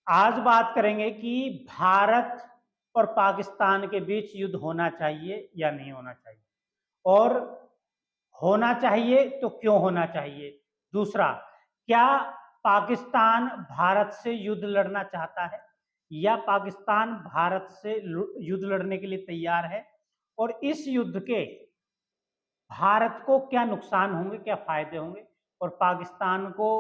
आज बात करेंगे कि भारत और पाकिस्तान के बीच युद्ध होना चाहिए या नहीं होना चाहिए, और होना चाहिए तो क्यों होना चाहिए। दूसरा, क्या पाकिस्तान भारत से युद्ध लड़ना चाहता है या पाकिस्तान भारत से युद्ध लड़ने के लिए तैयार है, और इस युद्ध के भारत को क्या नुकसान होंगे, क्या फायदे होंगे, और पाकिस्तान को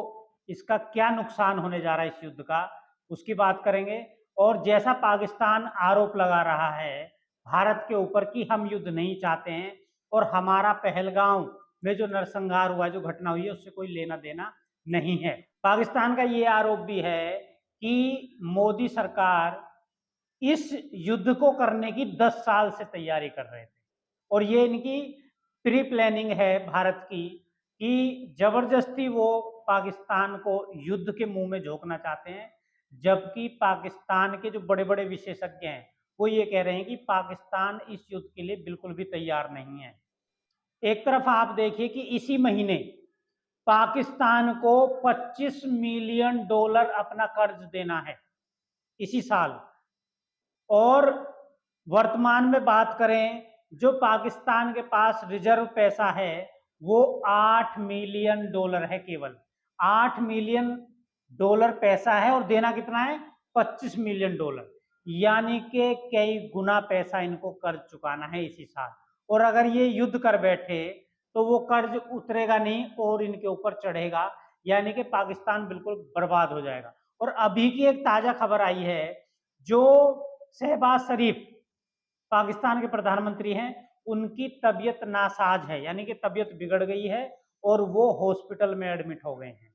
इसका क्या नुकसान होने जा रहा है इस युद्ध का, उसकी बात करेंगे। और जैसा पाकिस्तान आरोप लगा रहा है भारत के ऊपर कि हम युद्ध नहीं चाहते हैं और हमारा पहलगांव में जो नरसंहार हुआ, जो घटना हुई है, उससे कोई लेना देना नहीं है। पाकिस्तान का ये आरोप भी है कि मोदी सरकार इस युद्ध को करने की 10 साल से तैयारी कर रहे थे, और ये इनकी प्री प्लानिंग है भारत की कि जबरदस्ती वो पाकिस्तान को युद्ध के मुंह में झोंकना चाहते हैं। जबकि पाकिस्तान के जो बड़े बड़े विशेषज्ञ हैं वो ये कह रहे हैं कि पाकिस्तान इस युद्ध के लिए बिल्कुल भी तैयार नहीं है। एक तरफ आप देखिए कि इसी महीने पाकिस्तान को $25 मिलियन अपना कर्ज देना है इसी साल, और वर्तमान में बात करें जो पाकिस्तान के पास रिजर्व पैसा है वो $8 मिलियन है। केवल $8 मिलियन पैसा है, और देना कितना है? $25 मिलियन, यानी कि कई गुना पैसा इनको कर्ज चुकाना है इसी साल। और अगर ये युद्ध कर बैठे तो वो कर्ज उतरेगा नहीं और इनके ऊपर चढ़ेगा, यानी कि पाकिस्तान बिल्कुल बर्बाद हो जाएगा। और अभी की एक ताजा खबर आई है, जो शहबाज शरीफ पाकिस्तान के प्रधानमंत्री हैं, उनकी तबीयत नासाज है, यानी कि तबीयत बिगड़ गई है और वो हॉस्पिटल में एडमिट हो गए हैं।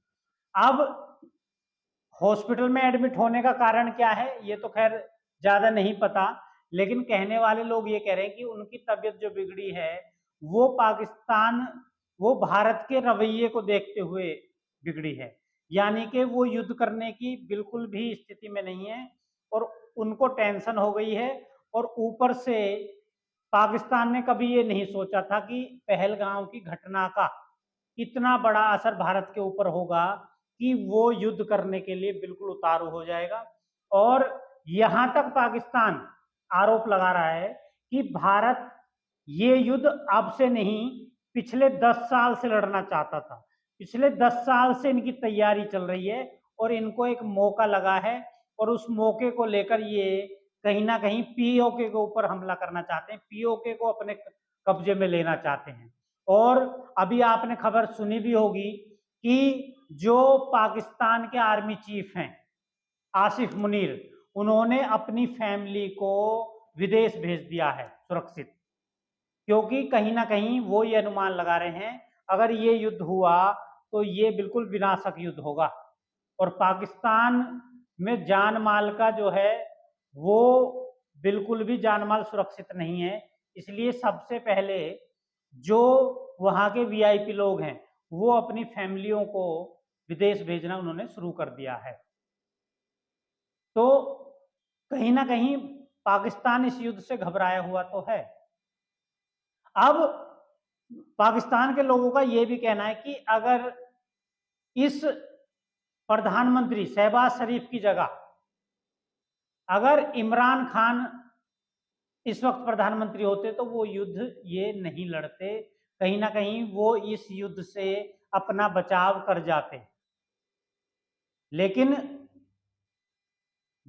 अब हॉस्पिटल में एडमिट होने का कारण क्या है ये तो खैर ज्यादा नहीं पता, लेकिन कहने वाले लोग ये कह रहे हैं कि उनकी तबीयत जो बिगड़ी है वो भारत के रवैये को देखते हुए बिगड़ी है, यानी कि वो युद्ध करने की बिल्कुल भी स्थिति में नहीं है और उनको टेंशन हो गई है। और ऊपर से पाकिस्तान ने कभी ये नहीं सोचा था कि पहलगांव की घटना का इतना बड़ा असर भारत के ऊपर होगा कि वो युद्ध करने के लिए बिल्कुल उतारू हो जाएगा। और यहां तक पाकिस्तान आरोप लगा रहा है कि भारत ये युद्ध अब से नहीं, पिछले 10 साल से लड़ना चाहता था। पिछले 10 साल से इनकी तैयारी चल रही है और इनको एक मौका लगा है, और उस मौके को लेकर ये कहीं ना कहीं पीओके के ऊपर हमला करना चाहते हैं, पीओके को अपने कब्जे में लेना चाहते हैं। और अभी आपने खबर सुनी भी होगी कि जो पाकिस्तान के आर्मी चीफ हैं आसिफ मुनीर, उन्होंने अपनी फैमिली को विदेश भेज दिया है सुरक्षित, क्योंकि कहीं ना कहीं वो ये अनुमान लगा रहे हैं अगर ये युद्ध हुआ तो ये बिल्कुल विनाशक युद्ध होगा और पाकिस्तान में जान माल का जो है वो बिल्कुल भी जान माल सुरक्षित नहीं है। इसलिए सबसे पहले जो वहाँ के वीआईपी लोग हैं वो अपनी फैमिलियों को विदेश भेजना उन्होंने शुरू कर दिया है। तो कहीं ना कहीं पाकिस्तान इस युद्ध से घबराया हुआ तो है। अब पाकिस्तान के लोगों का यह भी कहना है कि अगर इस प्रधानमंत्री शहबाज शरीफ की जगह अगर इमरान खान इस वक्त प्रधानमंत्री होते तो वो युद्ध ये नहीं लड़ते, कहीं ना कहीं वो इस युद्ध से अपना बचाव कर जाते। लेकिन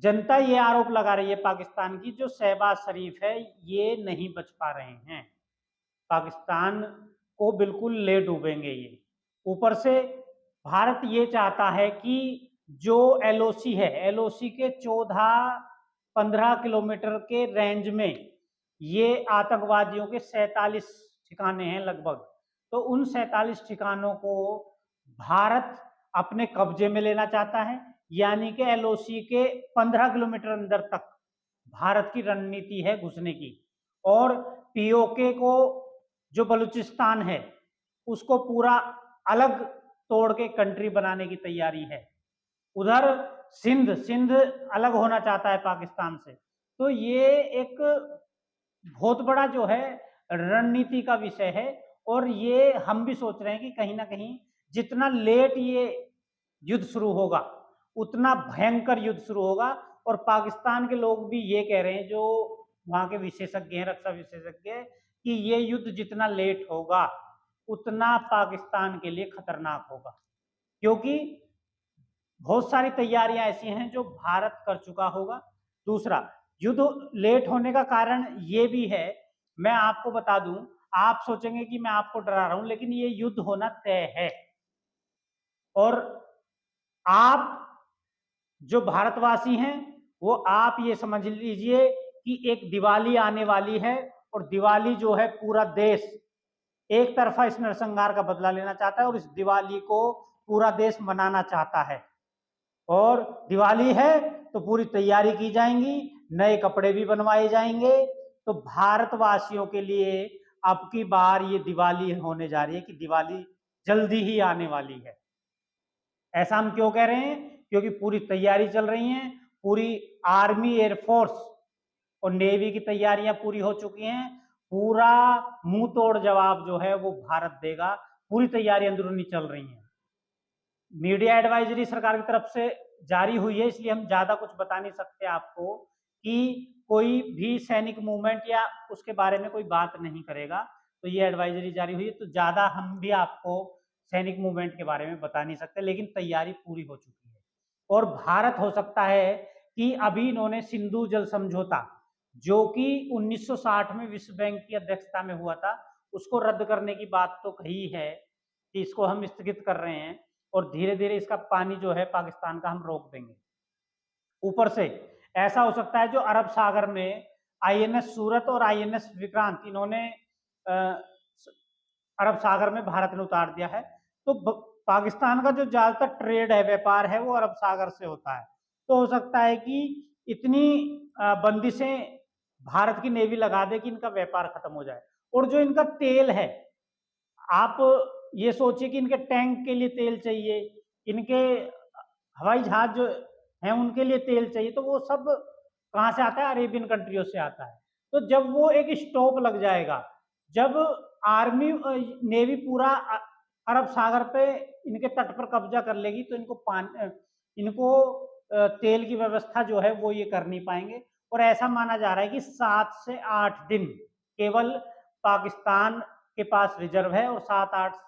जनता ये आरोप लगा रही है पाकिस्तान की, जो शहबाज शरीफ है ये नहीं बच पा रहे हैं, पाकिस्तान को बिल्कुल ले डूबेंगे ये। ऊपर से भारत ये चाहता है कि जो एलओसी है, एलओसी के 14-15 किलोमीटर के रेंज में ये आतंकवादियों के 47 ठिकाने हैं लगभग, तो उन 47 ठिकानों को भारत अपने कब्जे में लेना चाहता है, यानी कि एलओसी के 15 किलोमीटर अंदर तक भारत की रणनीति है घुसने की। और पीओके को जो बलूचिस्तान है उसको पूरा अलग तोड़ के कंट्री बनाने की तैयारी है। उधर सिंध सिंध अलग होना चाहता है पाकिस्तान से। तो ये एक बहुत बड़ा जो है रणनीति का विषय है, और ये हम भी सोच रहे हैं कि कहीं ना कहीं जितना लेट ये युद्ध शुरू होगा उतना भयंकर युद्ध शुरू होगा। और पाकिस्तान के लोग भी ये कह रहे हैं, जो वहां के विशेषज्ञ हैं, रक्षा विशेषज्ञ, कि ये युद्ध जितना लेट होगा उतना पाकिस्तान के लिए खतरनाक होगा, क्योंकि बहुत सारी तैयारियां ऐसी हैं जो भारत कर चुका होगा। दूसरा, युद्ध लेट होने का कारण ये भी है, मैं आपको बता दूं, आप सोचेंगे कि मैं आपको डरा रहा हूं, लेकिन ये युद्ध होना तय है। और आप जो भारतवासी हैं, वो आप ये समझ लीजिए कि एक दिवाली आने वाली है, और दिवाली जो है पूरा देश एक तरफा इस नरसंहार का बदला लेना चाहता है, और इस दिवाली को पूरा देश मनाना चाहता है। और दिवाली है तो पूरी तैयारी की जाएंगी, नए कपड़े भी बनवाए जाएंगे। तो भारतवासियों के लिए अब की बार ये दिवाली होने जा रही है कि दिवाली जल्दी ही आने वाली है। ऐसा हम क्यों कह रहे हैं? क्योंकि पूरी तैयारी चल रही है, पूरी आर्मी, एयरफोर्स और नेवी की तैयारियां पूरी हो चुकी हैं। पूरा मुंह तोड़ जवाब जो है वो भारत देगा। पूरी तैयारी अंदरूनी चल रही है। मीडिया एडवाइजरी सरकार की तरफ से जारी हुई है, इसलिए हम ज्यादा कुछ बता नहीं सकते आपको कि कोई भी सैनिक मूवमेंट या उसके बारे में कोई बात नहीं करेगा। तो ये एडवाइजरी जारी हुई है, तो ज्यादा हम भी आपको सैनिक मूवमेंट के बारे में बता नहीं सकते, लेकिन तैयारी पूरी हो चुकी है। और भारत हो सकता है कि अभी इन्होंने सिंधु जल समझौता, जो कि 1960 में विश्व बैंक की अध्यक्षता में हुआ था, उसको रद्द करने की बात तो कही है कि इसको हम स्थगित कर रहे हैं, और धीरे धीरे इसका पानी जो है पाकिस्तान का हम रोक देंगे। ऊपर से ऐसा हो सकता है जो अरब सागर में आईएनएस सूरत और आईएनएस विक्रांत, इन्होंने अरब सागर में भारत ने उतार दिया है। तो पाकिस्तान का जो ज्यादातर ट्रेड है, व्यापार है, वो अरब सागर से होता है। तो हो सकता है कि इतनी बंदिशें भारत की नेवी लगा दे कि इनका व्यापार खत्म हो जाए। और जो इनका तेल है, आप ये सोचिए कि इनके टैंक के लिए तेल चाहिए, इनके हवाई जहाज जो हैं उनके लिए तेल चाहिए, तो वो सब कहाँ से आता है? अरेबियन कंट्रियों से आता है। तो जब वो एक स्टॉप लग जाएगा, जब आर्मी नेवी पूरा अरब सागर पे इनके तट पर कब्जा कर लेगी, तो इनको तेल की व्यवस्था जो है वो ये कर नहीं पाएंगे। और ऐसा माना जा रहा है कि 7 से 8 दिन केवल पाकिस्तान के पास रिजर्व है, और 7-8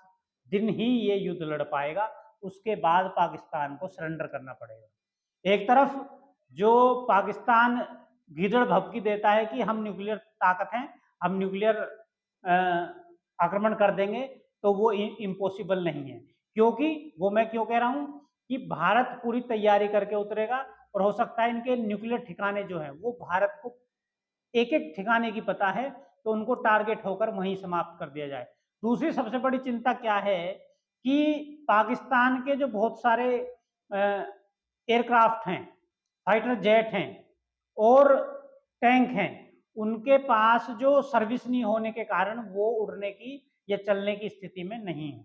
दिन ही ये युद्ध लड़ पाएगा। उसके बाद पाकिस्तान को सरेंडर करना पड़ेगा। एक तरफ जो पाकिस्तान गीदड़ भभकी देता है कि हम न्यूक्लियर ताकत हैं, हम न्यूक्लियर आक्रमण कर देंगे, तो वो इम्पॉसिबल नहीं है। क्योंकि वो मैं क्यों कह रहा हूं कि भारत पूरी तैयारी करके उतरेगा, और हो सकता है इनके न्यूक्लियर ठिकाने जो हैं वो भारत को एक एक ठिकाने की पता है, तो उनको टारगेट होकर वहीं समाप्त कर दिया जाए। दूसरी सबसे बड़ी चिंता क्या है कि पाकिस्तान के जो बहुत सारे एयरक्राफ्ट हैं, फाइटर जेट हैं और टैंक हैं, उनके पास जो सर्विस नहीं होने के कारण वो उड़ने की या चलने की स्थिति में नहीं है।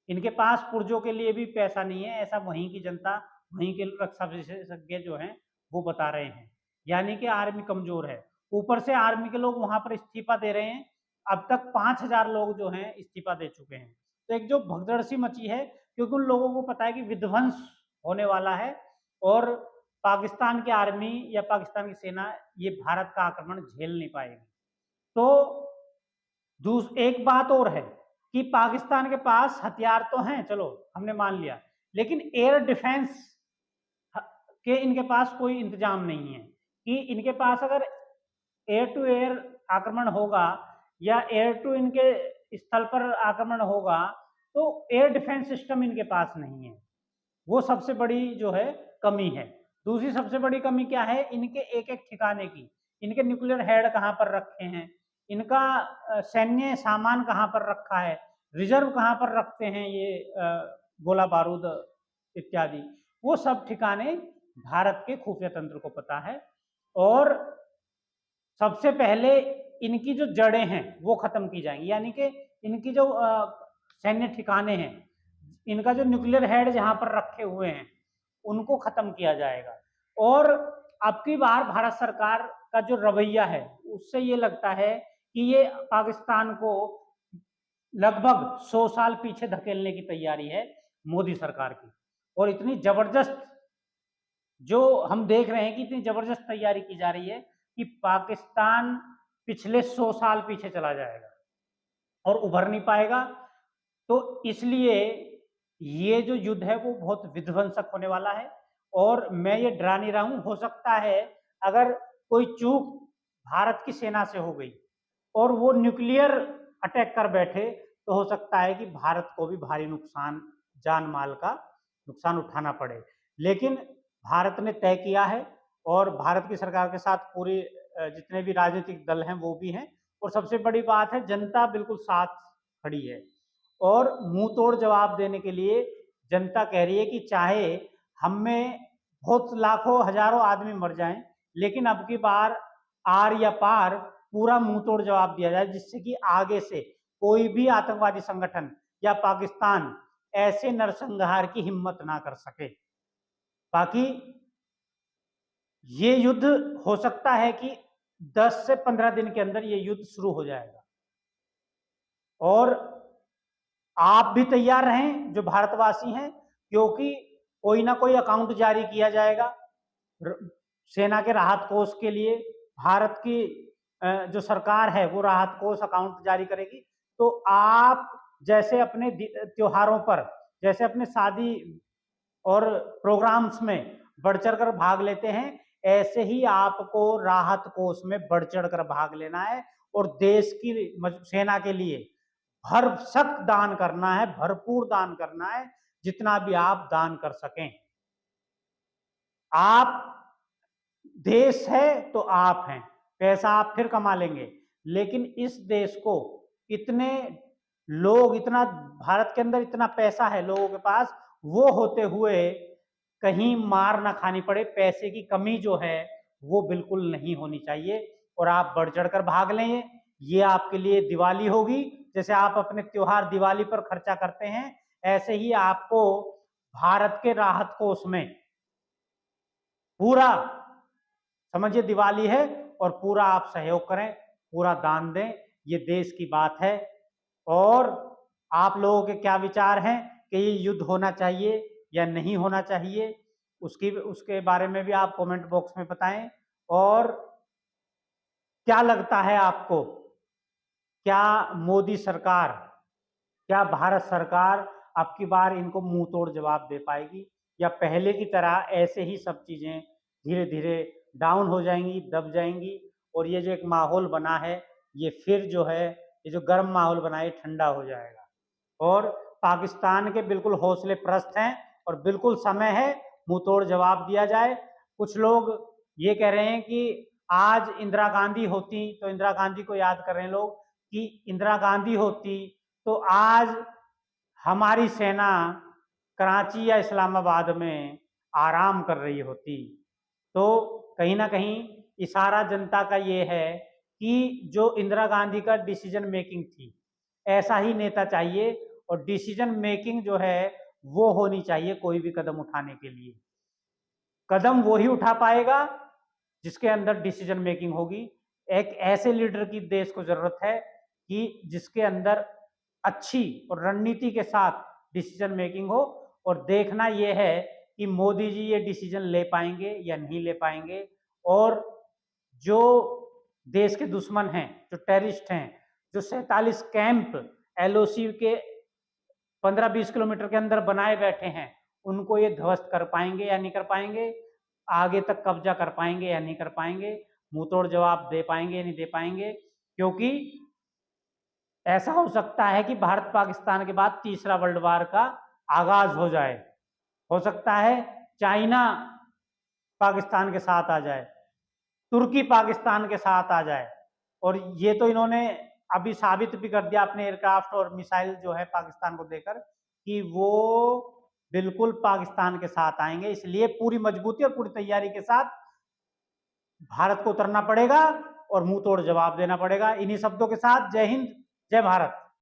इनके पास पुर्जों के लिए भी पैसा नहीं है, ऐसा वहीं की जनता, वहीं के रक्षा विशेषज्ञ जो हैं वो बता रहे हैं। यानी कि आर्मी कमजोर है। ऊपर से आर्मी के लोग वहां पर इस्तीफा दे रहे हैं। अब तक 5000 लोग जो हैं इस्तीफा दे चुके हैं। तो एक जो भगदड़ सी मची है, क्योंकि उन लोगों को पता है कि विध्वंस होने वाला है, और पाकिस्तान की आर्मी या पाकिस्तान की सेना ये भारत का आक्रमण झेल नहीं पाएगी। तो एक बात और है कि पाकिस्तान के पास हथियार तो हैं, चलो हमने मान लिया, लेकिन एयर डिफेंस के इनके पास कोई इंतजाम नहीं है कि इनके पास अगर एयर टू एयर आक्रमण होगा या एयर टू इनके स्थल पर आक्रमण होगा, तो एयर डिफेंस सिस्टम इनके पास नहीं है। वो सबसे बड़ी जो है कमी है। दूसरी सबसे बड़ी कमी क्या है? इनके एक एक ठिकाने की, इनके न्यूक्लियर हेड कहाँ पर रखे हैं, इनका सैन्य सामान कहाँ पर रखा है, रिजर्व कहाँ पर रखते हैं ये गोला बारूद इत्यादि, वो सब ठिकाने भारत के खुफिया तंत्र को पता है। और सबसे पहले इनकी जो जड़ें हैं वो खत्म की जाएंगी, यानी कि इनकी जो सैन्य ठिकाने हैं, इनका जो न्यूक्लियर हेड जहां पर रखे हुए हैं उनको खत्म किया जाएगा। और अब की बार भारत सरकार का जो रवैया है उससे ये लगता है कि ये पाकिस्तान को लगभग 100 साल पीछे धकेलने की तैयारी है मोदी सरकार की। और इतनी जबरदस्त जो हम देख रहे हैं कि इतनी जबरदस्त तैयारी की जा रही है कि पाकिस्तान पिछले 100 साल पीछे चला जाएगा और उभर नहीं पाएगा। तो इसलिए ये जो युद्ध है वो बहुत विध्वंसक होने वाला है, और मैं ये डरा नहीं रहा हूँ। हो सकता है अगर कोई चूक भारत की सेना से हो गई और वो न्यूक्लियर अटैक कर बैठे, तो हो सकता है कि भारत को भी भारी नुकसान, जान माल का नुकसान उठाना पड़े। लेकिन भारत ने तय किया है, और भारत की सरकार के साथ पूरे जितने भी राजनीतिक दल हैं वो भी हैं, और सबसे बड़ी बात है जनता बिल्कुल साथ खड़ी है। और मुंह तोड़ जवाब देने के लिए जनता कह रही है कि चाहे हम में बहुत लाखों हजारों आदमी मर जाएं, लेकिन अब की बार आर या पार पूरा मुंह तोड़ जवाब दिया जाए, जिससे कि आगे से कोई भी आतंकवादी संगठन या पाकिस्तान ऐसे नरसंहार की हिम्मत ना कर सके। बाकी ये युद्ध हो सकता है कि 10 से 15 दिन के अंदर ये युद्ध शुरू हो जाएगा, और आप भी तैयार रहें जो भारतवासी हैं, क्योंकि कोई ना कोई अकाउंट जारी किया जाएगा सेना के राहत कोष के लिए। भारत की जो सरकार है वो राहत कोष अकाउंट जारी करेगी। तो आप जैसे अपने त्योहारों पर, जैसे अपने शादी और प्रोग्राम्स में बढ़ चढ़ कर भाग लेते हैं, ऐसे ही आपको राहत कोष में बढ़ चढ़ कर भाग लेना है, और देश की सेना के लिए भरसक दान करना है, भरपूर दान करना है, जितना भी आप दान कर सकें। आप देश है तो आप हैं, पैसा आप फिर कमा लेंगे, लेकिन इस देश को इतने लोग, इतना भारत के अंदर इतना पैसा है लोगों के पास, वो होते हुए कहीं मार ना खानी पड़े, पैसे की कमी जो है वो बिल्कुल नहीं होनी चाहिए, और आप बढ़ चढ़कर भाग लें। ये आपके लिए दिवाली होगी, जैसे आप अपने त्योहार दिवाली पर खर्चा करते हैं, ऐसे ही आपको भारत के राहत कोष में पूरा, समझिए दिवाली है, और पूरा आप सहयोग करें, पूरा दान दें। ये देश की बात है। और आप लोगों के क्या विचार हैं कि ये युद्ध होना चाहिए या नहीं होना चाहिए, उसके बारे में भी आप कमेंट बॉक्स में बताएं। और क्या लगता है आपको, क्या मोदी सरकार, क्या भारत सरकार अब की बार इनको मुंह तोड़ जवाब दे पाएगी, या पहले की तरह ऐसे ही सब चीजें धीरे धीरे डाउन हो जाएंगी, दब जाएंगी, और ये जो एक माहौल बना है, ये फिर जो है, ये जो गर्म माहौल बना है ठंडा हो जाएगा। और पाकिस्तान के बिल्कुल हौसले प्रस्त हैं, और बिल्कुल समय है मुंह तोड़ जवाब दिया जाए। कुछ लोग ये कह रहे हैं कि आज इंदिरा गांधी होती, तो इंदिरा गांधी को याद कर रहे हैं लोग कि इंदिरा गांधी होती तो आज हमारी सेना कराची या इस्लामाबाद में आराम कर रही होती। तो कहीं ना कहीं इशारा जनता का ये है कि जो इंदिरा गांधी का डिसीजन मेकिंग थी, ऐसा ही नेता चाहिए, और डिसीजन मेकिंग जो है वो होनी चाहिए कोई भी कदम उठाने के लिए। कदम वो ही उठा पाएगा जिसके अंदर डिसीजन मेकिंग होगी। एक ऐसे लीडर की देश को जरूरत है कि जिसके अंदर अच्छी और रणनीति के साथ डिसीजन मेकिंग हो, और देखना यह है कि मोदी जी ये डिसीजन ले पाएंगे या नहीं ले पाएंगे। और जो देश के दुश्मन हैं, जो टेररिस्ट हैं, जो 47 कैंप एलओसी के 15-20 किलोमीटर के अंदर बनाए बैठे हैं, उनको ये ध्वस्त कर पाएंगे या नहीं कर पाएंगे, आगे तक कब्जा कर पाएंगे या नहीं कर पाएंगे, मुंहतोड़ जवाब दे पाएंगे या नहीं दे पाएंगे। क्योंकि ऐसा हो सकता है कि भारत पाकिस्तान के बाद तीसरा वर्ल्ड वार का आगाज हो जाए। हो सकता है चाइना पाकिस्तान के साथ आ जाए, तुर्की पाकिस्तान के साथ आ जाए, और ये तो इन्होंने अभी साबित भी कर दिया अपने एयरक्राफ्ट और मिसाइल जो है पाकिस्तान को देकर कि वो बिल्कुल पाकिस्तान के साथ आएंगे। इसलिए पूरी मजबूती और पूरी तैयारी के साथ भारत को उतरना पड़ेगा और मुंह तोड़ जवाब देना पड़ेगा। इन्हीं शब्दों के साथ जय हिंद, जय भारत।